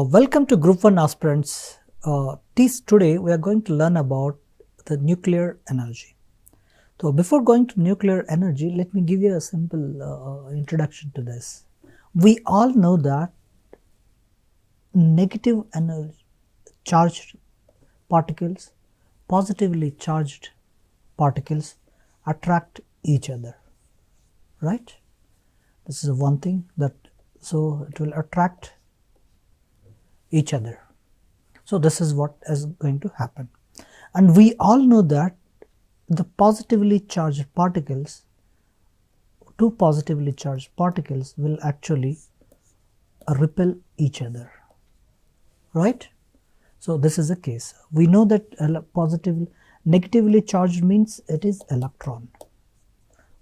Welcome to Group 1 aspirants. Today we are going to learn about the nuclear energy. So before going to nuclear energy, let me give you a simple introduction to this. We all know that negative energy charged particles, positively charged particles attract each other, right? This is one thing that, so it will attract each other. So this is what is going to happen. And we all know that the positively charged particles, two positively charged particles will actually repel each other, right? So this is the case. We know that negatively charged means it is electron.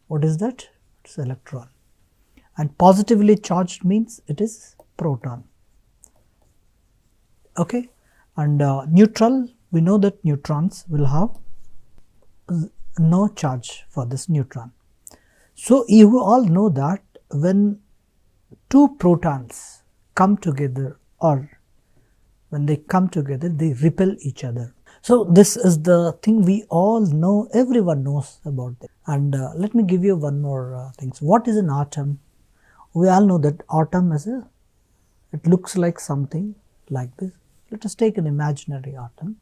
What is that? It's electron. And positively charged means it is proton. Okay, and neutral, we know that neutrons will have no charge for this neutron. So you all know that when two protons come together, or when they come together, they repel each other. So this is the thing we all know, everyone knows about it. And let me give you one more thing. So what is an atom? We all know that atom is it looks like something like this. Let us take an imaginary atom.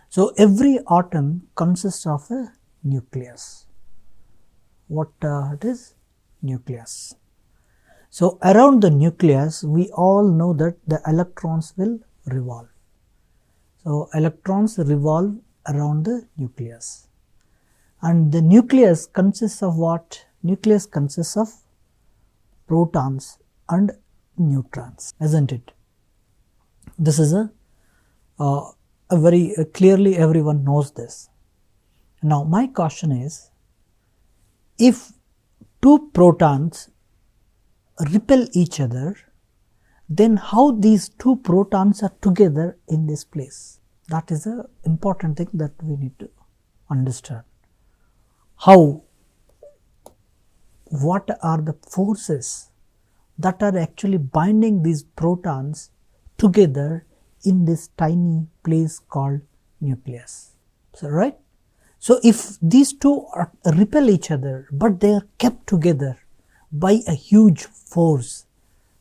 So every atom consists of a nucleus. What it is? Nucleus. So around the nucleus, we all know that the electrons will revolve. So electrons revolve around the nucleus. And the nucleus consists of what? Nucleus consists of protons and neutrons, isn't it? This is a very clearly everyone knows this. Now my question is, if two protons repel each other, then how these two protons are together in this place? That is an important thing that we need to understand. How? What are the forces that are actually binding these protons together in this tiny place called nucleus? So right? So if these two repel each other, but they are kept together by a huge force,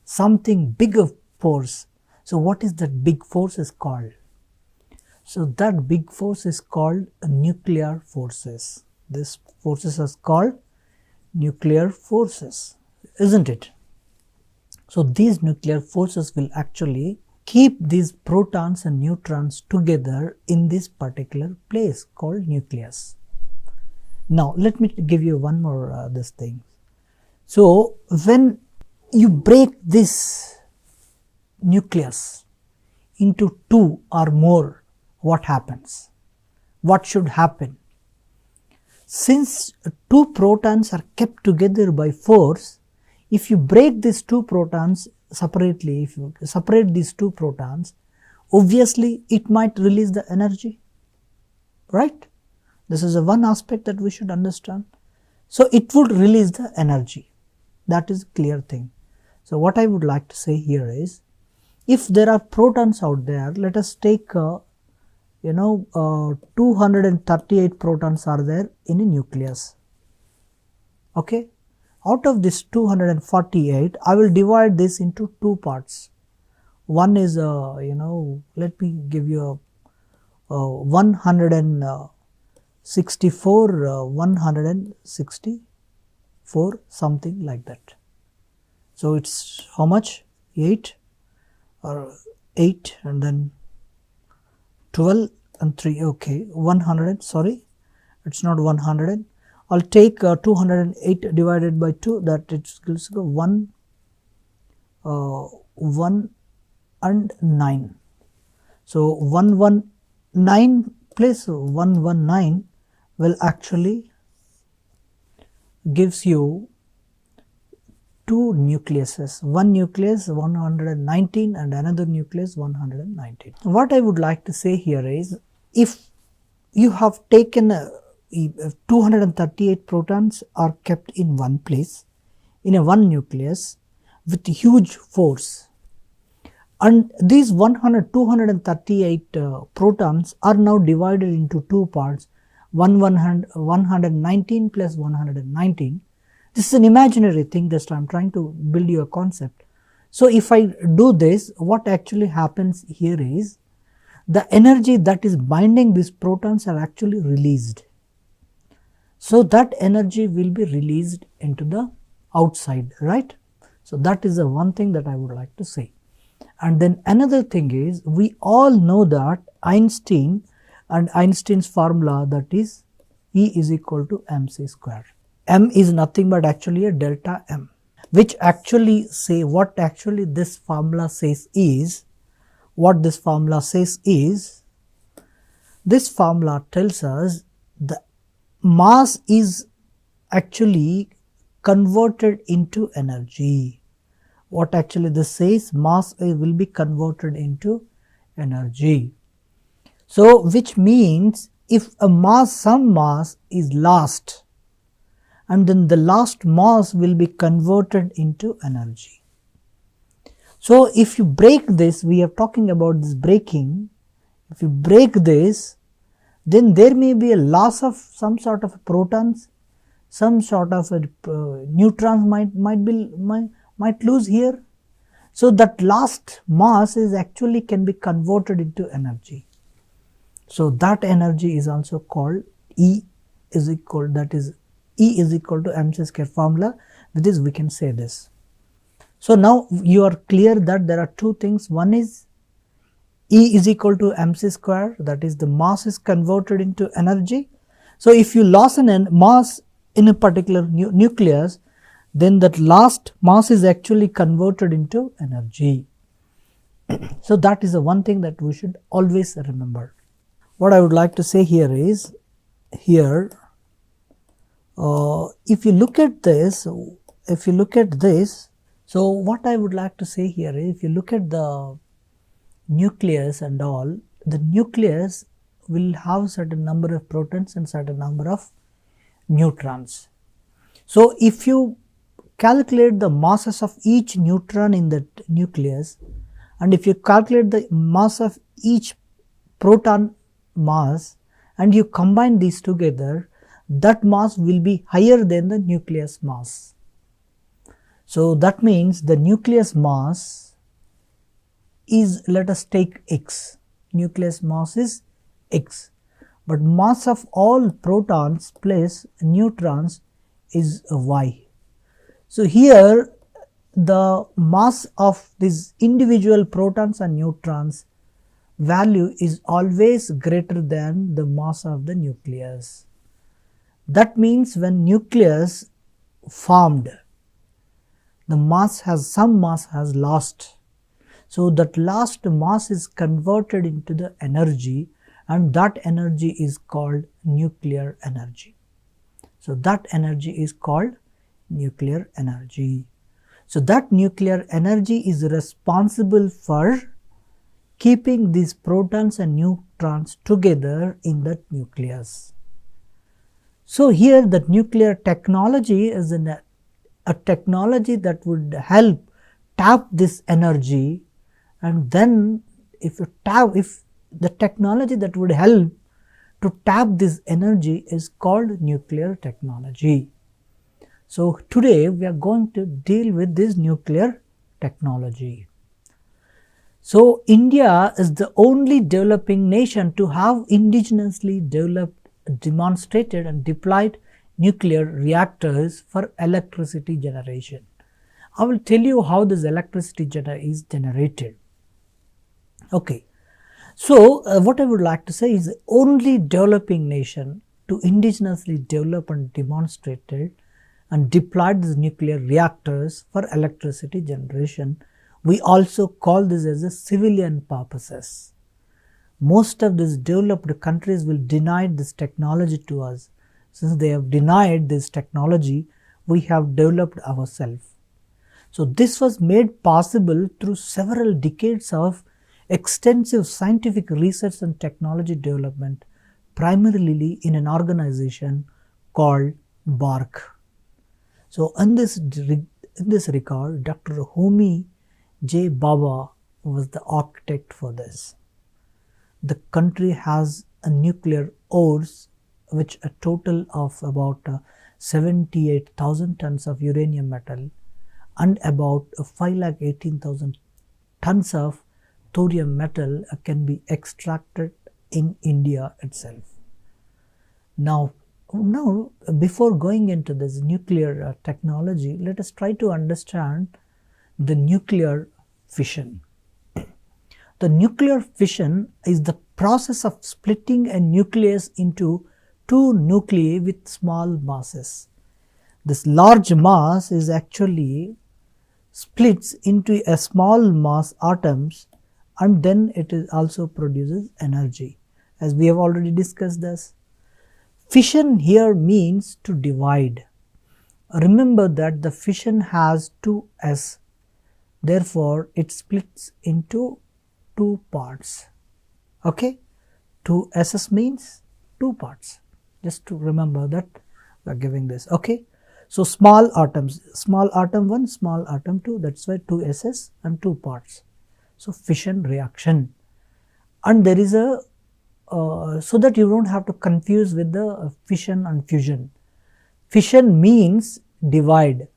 something bigger force. So what is that big force is called? So that big force is called nuclear forces. This forces is called nuclear forces, isn't it? So these nuclear forces will actually keep these protons and neutrons together in this particular place called nucleus. Now let me give you one more this thing. So when you break this nucleus into two or more, what happens? What should happen? Since two protons are kept together by force, if you break these two protons separately, if you separate these two protons, obviously it might release the energy, right? This is one aspect that we should understand. So it would release the energy. That is a clear thing. So what I would like to say here is, if there are protons out there, let us take 238 protons are there in a nucleus. Okay. Out of this 248, I will divide this into two parts. One is, let me give you 164, something like that. So it's how much? 8 and then 12 and 3. Okay, 100. Sorry, it's not 100. I'll take 208 divided by 2, that it gives 1 and 9. So 119 plus 119 will actually gives you two nucleuses. One nucleus 119 and another nucleus 119. What I would like to say here is, if you have taken 238 protons are kept in one place in a one nucleus with huge force, And these 238 protons are now divided into two parts, 119 plus 119. This is an imaginary thing, just I am trying to build you a concept. So if I do this, what actually happens here is the energy that is binding these protons are actually released. So that energy will be released into the outside, right? So that is the one thing that I would like to say. And then another thing is, we all know that Einstein and Einstein's formula, that is E is equal to mc square. M is nothing but actually a delta M, which actually say what actually this formula says is, this formula tells us the mass is actually converted into energy. What actually this says, mass will be converted into energy. So which means if a mass, some mass is lost, and then the last mass will be converted into energy. So if you break this, we are talking about this breaking, if you break this, then there may be a loss of some sort of protons, some sort of neutrons might lose here. So that last mass is actually can be converted into energy. So that energy is also called E is equal, that is E is equal to mc square formula. With this we can say this. So now you are clear that there are two things. One is E is equal to mc square, that is the mass is converted into energy. So if you lose an mass in a particular nucleus, then that last mass is actually converted into energy. So that is the one thing that we should always remember. What I would like to say here is, if you look at this, so what I would like to say here is, if you look at the nucleus and all, the nucleus will have certain number of protons and certain number of neutrons. So if you calculate the masses of each neutron in that nucleus, and if you calculate the mass of each proton mass and you combine these together, that mass will be higher than the nucleus mass. So that means the nucleus mass is, let us take x, nucleus mass is x, but mass of all protons plus neutrons is y. So here the mass of these individual protons and neutrons value is always greater than the mass of the nucleus. That means when nucleus formed, the mass has, some mass has lost. So that last mass is converted into the energy, and that energy is called nuclear energy. So that energy is called nuclear energy. So that nuclear energy is responsible for keeping these protons and neutrons together in that nucleus. So here the nuclear technology is a technology that would help tap this energy, and then if the technology that would help to tap this energy is called nuclear technology. So today we are going to deal with this nuclear technology. So India is the only developing nation to have indigenously developed, demonstrated and deployed nuclear reactors for electricity generation. I will tell you how this electricity is generated. Okay. So what I would like to say is, the only developing nation to indigenously develop and demonstrated and deployed these nuclear reactors for electricity generation. We also call this as a civilian purposes. Most of these developed countries will deny this technology to us. Since they have denied this technology, we have developed ourselves. So this was made possible through several decades of extensive scientific research and technology development, primarily in an organization called BARC. So in this regard, Dr. Homi J. Bhabha was the architect for this. The country has a nuclear ores which a total of about 78,000 tons of uranium metal and about 518,000 tons of thorium metal can be extracted in India itself. Now before going into this nuclear technology, let us try to understand the nuclear fission. The nuclear fission is the process of splitting a nucleus into two nuclei with small masses. This large mass is actually splits into a small mass atoms, and then it is also produces energy, as we have already discussed this. Fission here means to divide. Remember that the fission has two S, therefore it splits into two parts. Okay, two S's means two parts. Just to remember that we are giving this. Okay, so small atoms, small atom 1, small atom 2, that's why two S's and two parts. So fission reaction, and there is a so that you don't have to confuse with the fission and fusion. Fission means divide.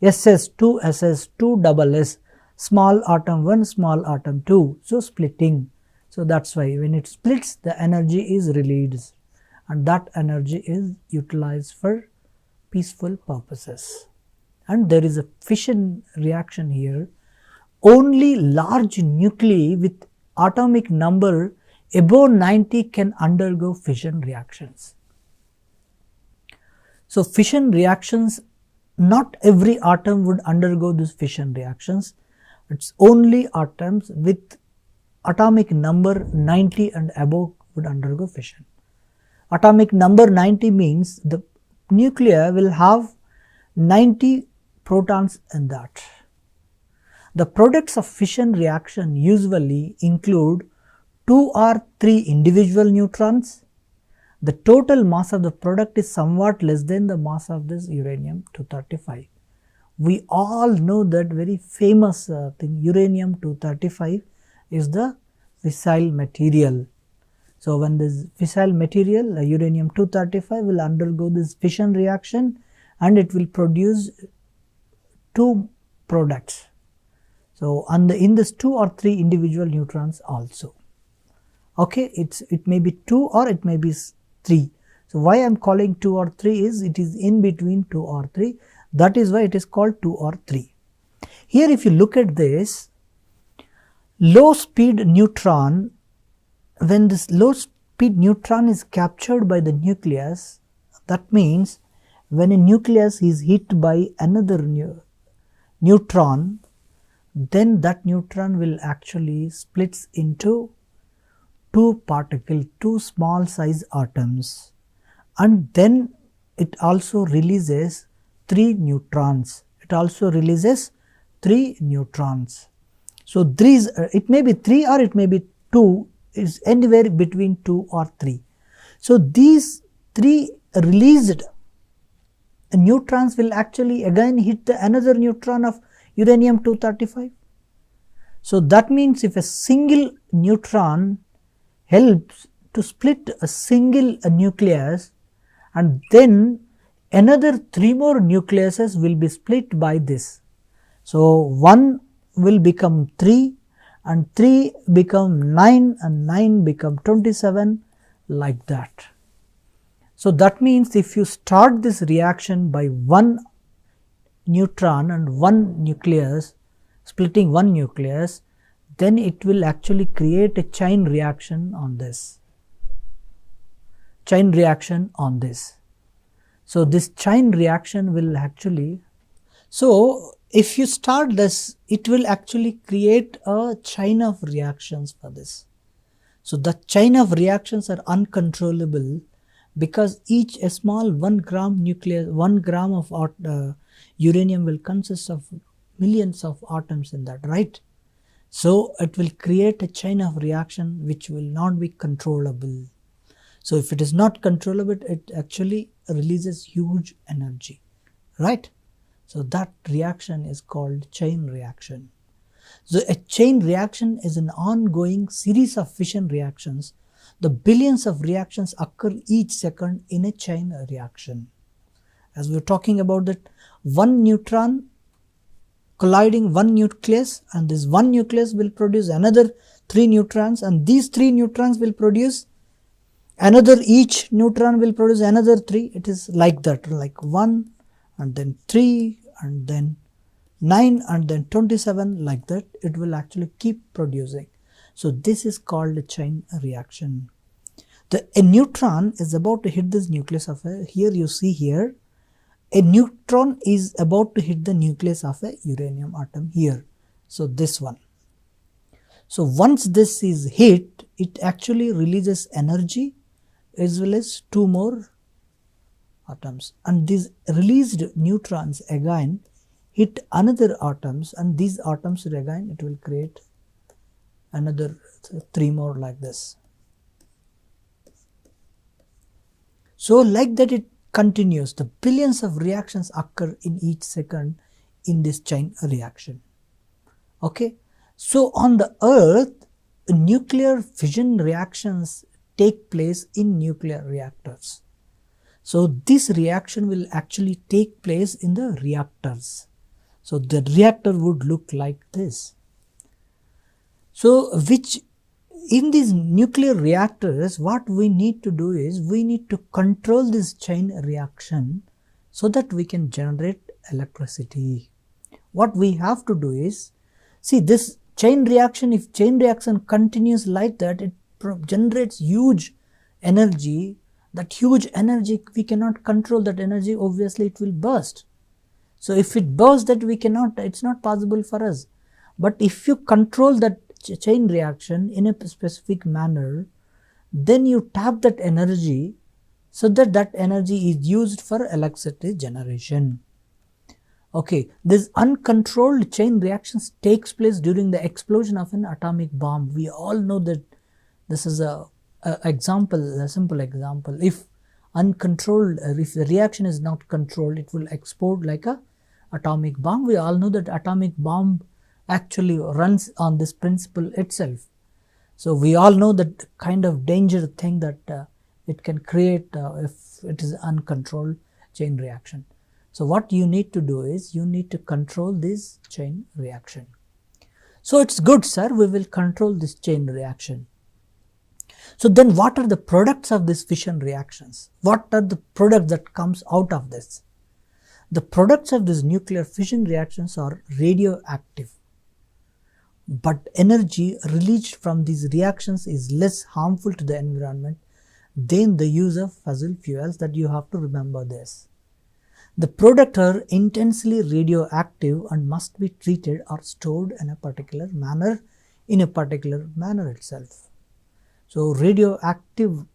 SS, two SS, two double S, small atom 1, small atom 2, so splitting. So that's why when it splits, the energy is released, and that energy is utilized for peaceful purposes. And there is a fission reaction here. Only large nuclei with atomic number above 90 can undergo fission reactions. So fission reactions, not every atom would undergo these fission reactions. It's only atoms with atomic number 90 and above would undergo fission. Atomic number 90 means the nucleus will have 90 protons in that. The products of fission reaction usually include 2 or 3 individual neutrons. The total mass of the product is somewhat less than the mass of this uranium-235. We all know that very famous thing, uranium-235 is the fissile material. So when this fissile material, uranium-235 will undergo this fission reaction, and it will produce 2 products. So in this 2 or 3 individual neutrons also. Okay, it may be 2 or it may be 3. So why I am calling 2 or 3 is it is in between 2 or 3. That is why it is called 2 or 3. Here if you look at this, low speed neutron, when this low speed neutron is captured by the nucleus, that means when a nucleus is hit by another neutron, then that neutron will actually splits into 2 particles, 2 small size atoms, and then it also releases 3 neutrons. It also releases 3 neutrons. So these, it may be 3 or it may be 2, is anywhere between 2 or 3. So these 3 released neutrons will actually again hit another neutron of uranium-235. So that means if a single neutron helps to split a single nucleus, and then another 3 more nucleuses will be split by this. So 1 will become 3, and 3 become 9, and 9 become 27, like that. So that means if you start this reaction by 1 neutron and 1 nucleus, splitting 1 nucleus, then it will actually create a chain reaction on this. Chain reaction on this. So this chain reaction will actually, so if you start this, it will actually create a chain of reactions for this. So the chain of reactions are uncontrollable, because each a small 1 gram nucleus, 1 gram of uranium will consist of millions of atoms in that, right? So it will create a chain of reaction which will not be controllable. So if it is not controllable, it actually releases huge energy, right? So that reaction is called chain reaction. So a chain reaction is an ongoing series of fission reactions. The billions of reactions occur each second in a chain reaction. As we were talking about that, one neutron colliding one nucleus, and this one nucleus will produce another 3 neutrons, and these 3 neutrons will produce another, each neutron will produce another 3. It is like that, like 1 and then 3 and then 9 and then 27, like that it will actually keep producing. So this is called a chain reaction. A neutron is about to hit this nucleus of a, here you see here, a neutron is about to hit the nucleus of a uranium atom here. So this one. So once this is hit, it actually releases energy as well as 2 more atoms, and these released neutrons again hit another atoms, and these atoms again it will create another 3 more like this. So like that it continues. The billions of reactions occur in each second in this chain reaction. Okay. So on the earth, nuclear fission reactions take place in nuclear reactors. So this reaction will actually take place in the reactors. So the reactor would look like this. So which in these nuclear reactors, what we need to do is we need to control this chain reaction so that we can generate electricity. What we have to do is, see this chain reaction, if chain reaction continues like that, it generates huge energy. That huge energy, we cannot control that energy, obviously it will burst. So if it bursts, that we cannot, it's not possible for us. But if you control that chain reaction in a specific manner, then you tap that energy so that that energy is used for electricity generation. Okay, this uncontrolled chain reactions takes place during the explosion of an atomic bomb. We all know that this is a simple example. If uncontrolled, if the reaction is not controlled, it will explode like a atomic bomb. We all know that atomic bomb actually runs on this principle itself. So we all know that kind of danger thing that it can create if it is uncontrolled chain reaction. So what you need to do is you need to control this chain reaction. So it's good, sir, we will control this chain reaction. So then what are the products of these fission reactions? What are the products that comes out of this? The products of these nuclear fission reactions are radioactive. But energy released from these reactions is less harmful to the environment than the use of fossil fuels, that you have to remember this. The products are intensely radioactive and must be treated or stored in a particular manner, itself. So radioactive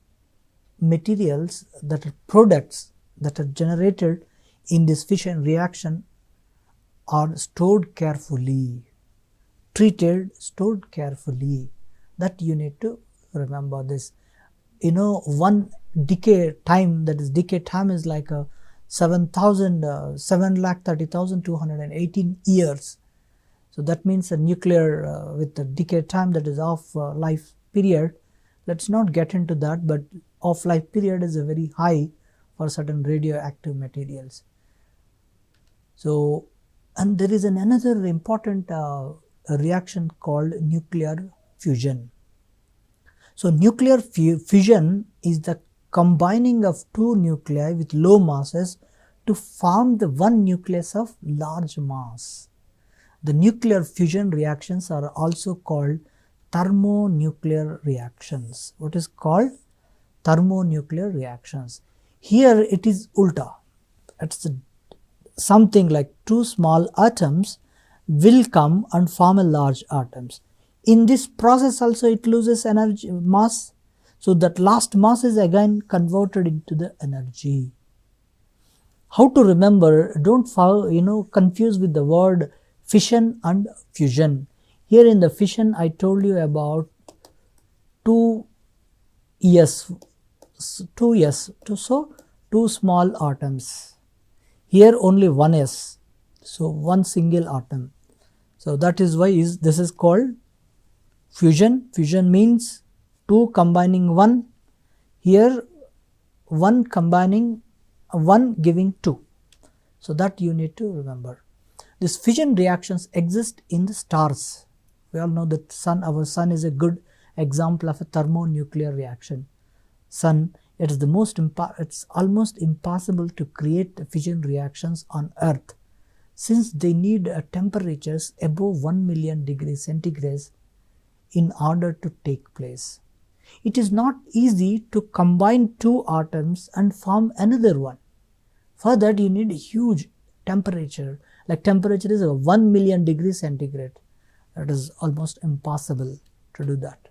materials, that are products that are generated in this fission reaction, are stored carefully. Treated, stored carefully. That you need to remember this. You know, one decay time, that is decay time is like a 7,30,218 years. So that means a nuclear with the decay time, that is off life period. Let's not get into that, but off life period is a very high for certain radioactive materials. So, and there is another important reaction called nuclear fusion. So nuclear fission is the combining of 2 nuclei with low masses to form the one nucleus of large mass. The nuclear fusion reactions are also called thermonuclear reactions. What is called thermonuclear reactions? Here it is ulta. It's something like 2 small atoms will come and form a large atoms. In this process also it loses energy, mass. So that last mass is again converted into the energy. How to remember? Don't confuse with the word fission and fusion. Here in the fission, I told you about 2 small atoms. Here only 1 S, so one single atom. So that is why this is called fusion. Fusion means 2 combining 1. Here 1 combining 1 giving 2. So that you need to remember. These fission reactions exist in the stars. We all know that our sun is a good example of a thermonuclear reaction. Sun, it's almost impossible to create fission reactions on Earth, since they need temperatures above 1 million degrees centigrade in order to take place. It is not easy to combine 2 atoms and form another one. For that you need a huge temperature, like temperature is 1 million degrees centigrade. That is almost impossible to do that.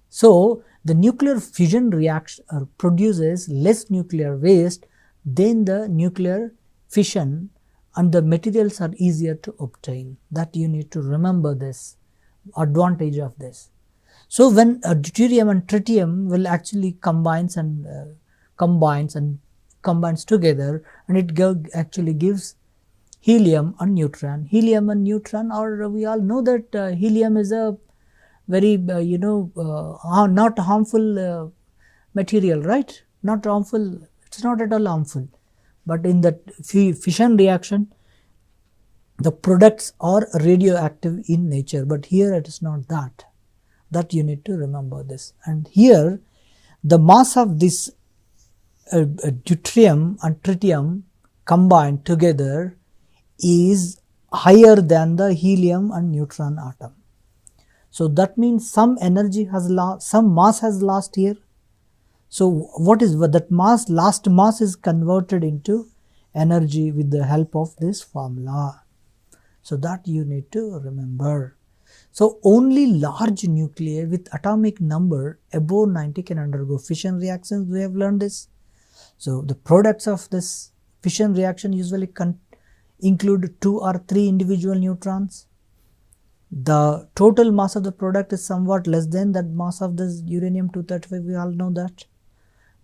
So the nuclear fission reaction produces less nuclear waste than the nuclear fission, and the materials are easier to obtain. That you need to remember this advantage of this. So when deuterium and tritium will actually combines together, and it actually gives helium and neutron. Helium and neutron, or we all know that helium is a very not harmful material, right? Not harmful. It's not at all harmful. But in the fission reaction, the products are radioactive in nature. But here it is not that. That you need to remember this. And here the mass of this deuterium and tritium combined together is higher than the helium and neutron atom. So that means some energy has lost, some mass has lost here. So what is that mass? Last mass is converted into energy with the help of this formula. So that you need to remember. So only large nuclei with atomic number above 90 can undergo fission reactions. We have learned this. So the products of this fission reaction usually include 2 or 3 individual neutrons. The total mass of the product is somewhat less than that mass of this uranium-235. We all know that.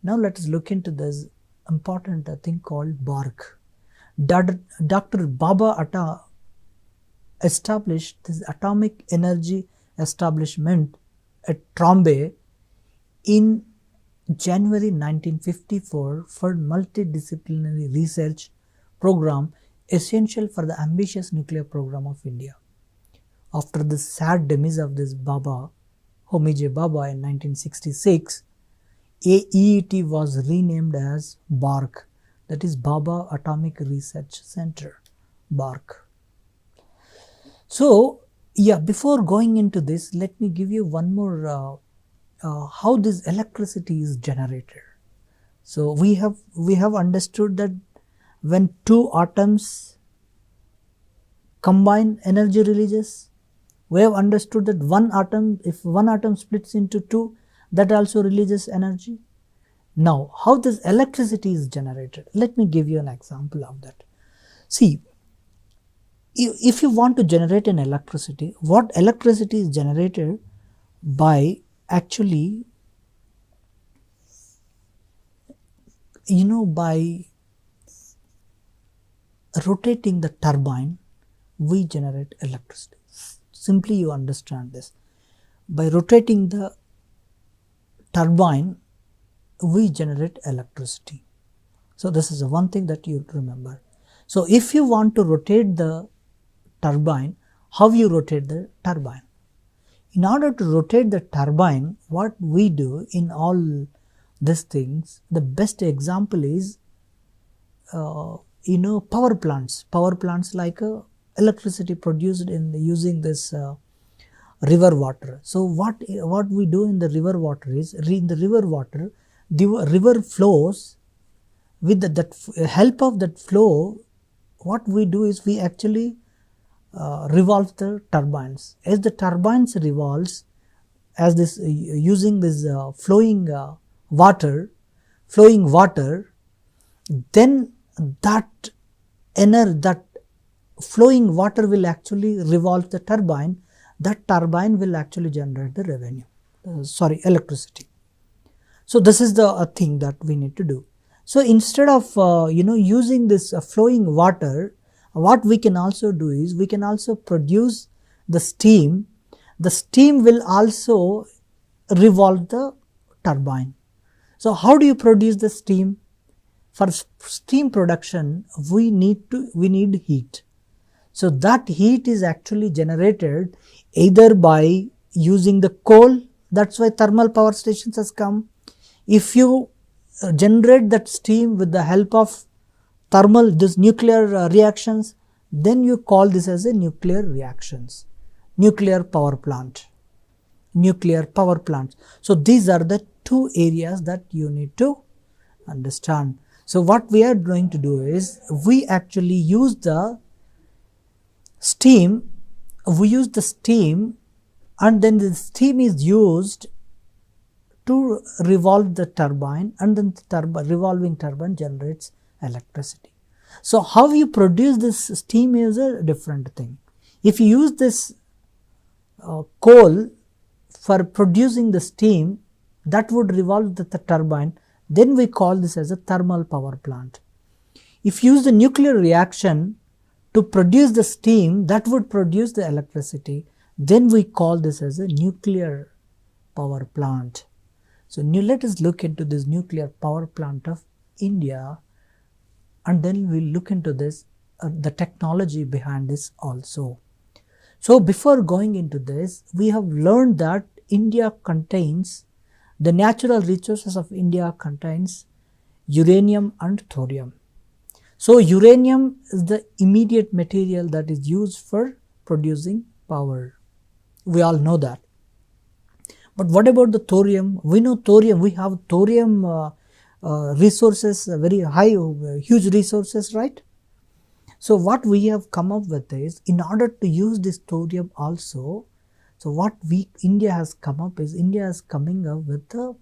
Now let us look into this important thing called bark. Dr. Baba Atta established this atomic energy establishment at Trombe in January 1954 for multidisciplinary research program essential for the ambitious nuclear program of India. After the sad demise of this Baba, Homi Baba in 1966, AET was renamed as BARC, that is Baba Atomic Research Center, BARC. So, yeah, before going into this, let me give you one more how this electricity is generated. So, we have understood that when 2 atoms combine, energy releases. We have understood that if one atom splits into 2, that also releases energy. Now, how this electricity is generated? Let me give you an example of that. See, if you want to generate an electricity, what electricity is generated by actually, by rotating the turbine, we generate electricity. Simply you understand this. By rotating the turbine, we generate electricity. So this is the one thing that you remember. So if you want to rotate the turbine, how you rotate the turbine? In order to rotate the turbine, what we do in all these things, the best example is power plants. Power plants like electricity produced using this river water. So what we do in the river water is, in the river water, the river flows. With the help of that flow, what we do is we actually revolve the turbines. As the turbines revolves, as this using this flowing water, then that flowing water will actually revolve the turbine. That turbine will actually generate the electricity. So this is the thing that we need to do. So instead of using this flowing water, what we can also do is we can also produce the steam. The steam will also revolve the turbine. So how do you produce the steam? For steam production, we need heat. So that heat is actually generated either by using the coal. That's why thermal power stations has come. If you generate that steam with the help of nuclear reactions, then you call this as a nuclear reactions, nuclear power plant, nuclear power plants. So these are the two areas that you need to understand. So what we are going to do is we actually use the steam, and then the steam is used to revolve the turbine, and then the revolving turbine generates electricity. So how you produce this steam is a different thing. If you use this coal for producing the steam, that would revolve the turbine, then we call this as a thermal power plant. If you use the nuclear reaction to produce the steam that would produce the electricity, then we call this as a nuclear power plant. So let us look into this nuclear power plant of India, and then we'll look into this, the technology behind this also. So before going into this, we have learned that India contains, the natural resources of India contains uranium and thorium. So uranium is the immediate material that is used for producing power. We all know that. But what about the thorium? We know thorium, we have thorium resources, very high, huge resources, right? So what we have come up with is, in order to use this thorium also, so what India has come up is, India is coming up with a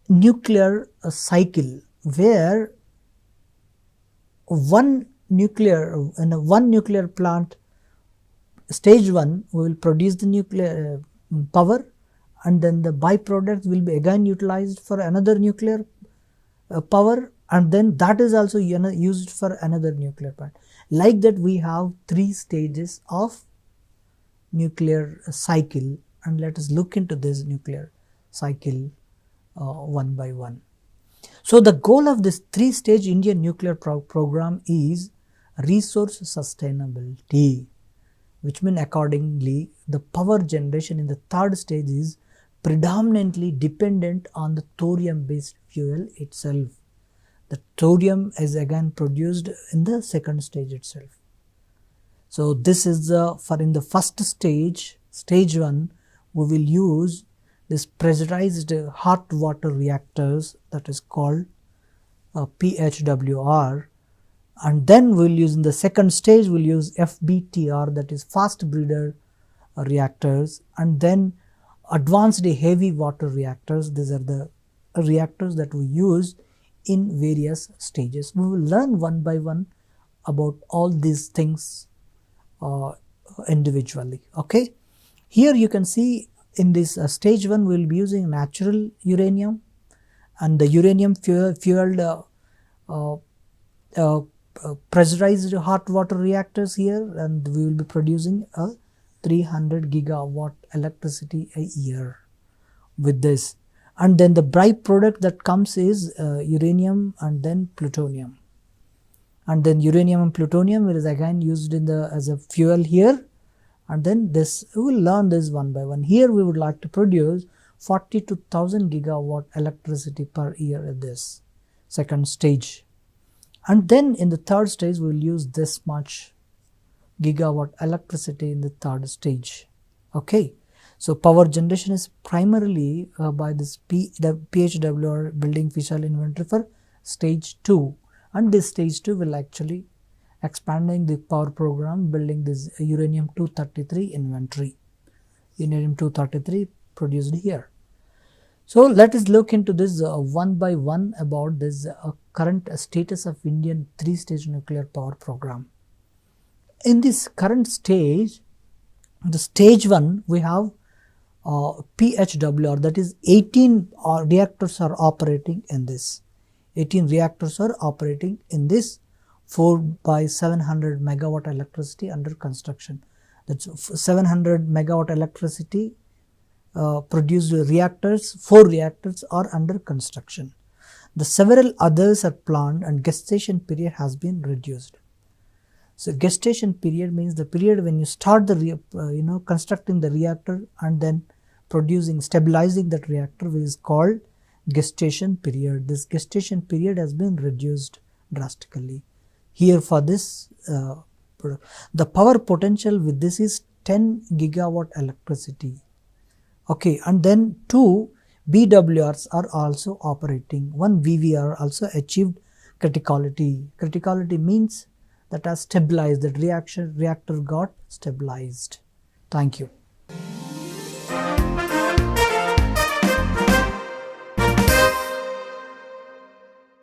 nuclear cycle where one nuclear plant, stage 1, we will produce the nuclear power, and then the byproducts will be again utilized for another nuclear power, and then that is also used for another nuclear plant. Like that, we have 3 stages of nuclear cycle, and let us look into this nuclear cycle one by one. So the goal of this 3-stage Indian nuclear program is resource sustainability, which means accordingly the power generation in the 3rd stage is predominantly dependent on the thorium based fuel itself. The thorium is again produced in the 2nd stage itself. So this is in the first stage, stage 1, we will use this pressurized hot water reactors, that is called PHWR, and then we will use in the 2nd stage, we will use FBTR, that is fast breeder reactors, and then advanced heavy water reactors. These are the reactors that we use in various stages. We will learn one by one about all these things individually. Okay, here you can see in this stage 1 we will be using natural uranium, and the uranium fueled pressurized hot water reactors here, and we will be producing a 300 gigawatt electricity a year with this. And then the byproduct that comes is uranium and then plutonium, and then uranium and plutonium is again used in as a fuel here, and then this we will learn this one by one. Here we would like to produce 42,000 gigawatt electricity per year at this 2nd stage, and then in the 3rd stage we will use this much gigawatt electricity in the 3rd stage. Okay, so power generation is primarily by this the PHWR building fissile inventory for stage 2, and this stage 2 will actually expanding the power program, building this uranium-233 inventory, uranium-233 produced here. So let us look into this one by one about this current status of Indian 3-stage nuclear power program. In this current stage, the stage 1, we have PHWR, that is 18 reactors are operating in this. 18 reactors are operating in this 4 by 700 megawatt electricity under construction. That's 700 megawatt electricity produced reactors, 4 reactors are under construction. The several others are planned and gestation period has been reduced. So gestation period means the period when you start the constructing the reactor and then producing, stabilizing that reactor, which is called gestation period. This gestation period has been reduced drastically. Here for this the power potential with this is 10 gigawatt electricity. Okay, and then 2 BWRs are also operating. 1 VVR also achieved criticality. Criticality means that has stabilized, that reactor got stabilized. Thank you.